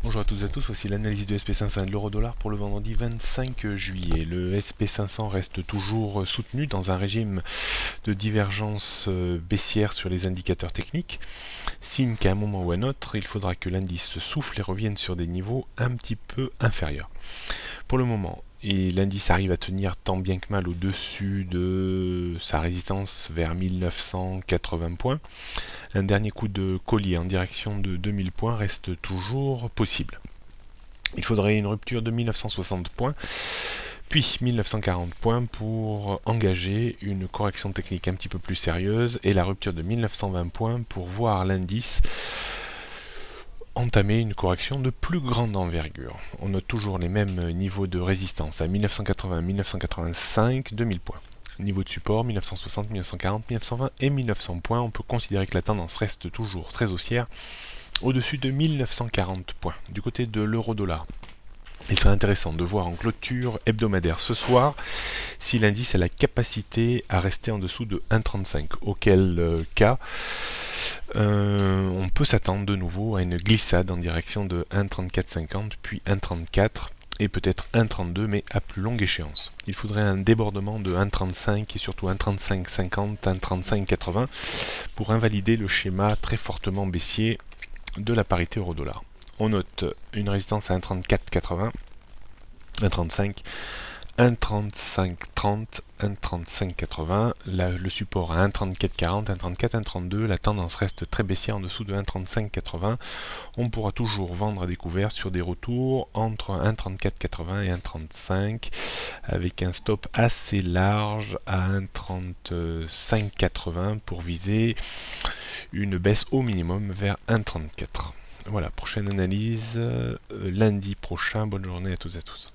Bonjour à toutes et à tous, voici l'analyse du SP500 et de l'euro-dollar pour le vendredi 25 juillet. Le SP500 reste toujours soutenu dans un régime de divergence baissière sur les indicateurs techniques, signe qu'à un moment ou à un autre, il faudra que l'indice souffle et revienne sur des niveaux un petit peu inférieurs. Pour le moment, et l'indice arrive à tenir tant bien que mal au-dessus de sa résistance vers 1980 points. Un dernier coup de collier en direction de 2000 points reste toujours possible. Il faudrait une rupture de 1960 points, puis 1940 points pour engager une correction technique un petit peu plus sérieuse et la rupture de 1920 points pour voir l'indice entamer une correction de plus grande envergure. On note toujours les mêmes niveaux de résistance à 1980, 1985, 2000 points. Niveau de support 1960, 1940, 1920 et 1900 points. On peut considérer que la tendance reste toujours très haussière au-dessus de 1940 points. Du côté de l'euro-dollar, il serait intéressant de voir en clôture hebdomadaire ce soir si l'indice a la capacité à rester en dessous de 1,35, auquel cas on peut s'attendre de nouveau à une glissade en direction de 1,3450 puis 1,34 et peut-être 1,32 mais à plus longue échéance. Il faudrait un débordement de 1,35 et surtout 1,3550, 1,3580 pour invalider le schéma très fortement baissier de la parité euro-dollar. On note une résistance à 1,3480, 1,35, 1,3530, 1,3580, le support à 1,3440, 1,34, 1,32, la tendance reste très baissière en dessous de 1,3580. On pourra toujours vendre à découvert sur des retours entre 1,3480 et 1,35 avec un stop assez large à 1,3580 pour viser une baisse au minimum vers 1,34. Voilà, prochaine analyse lundi prochain. Bonne journée à toutes et à tous.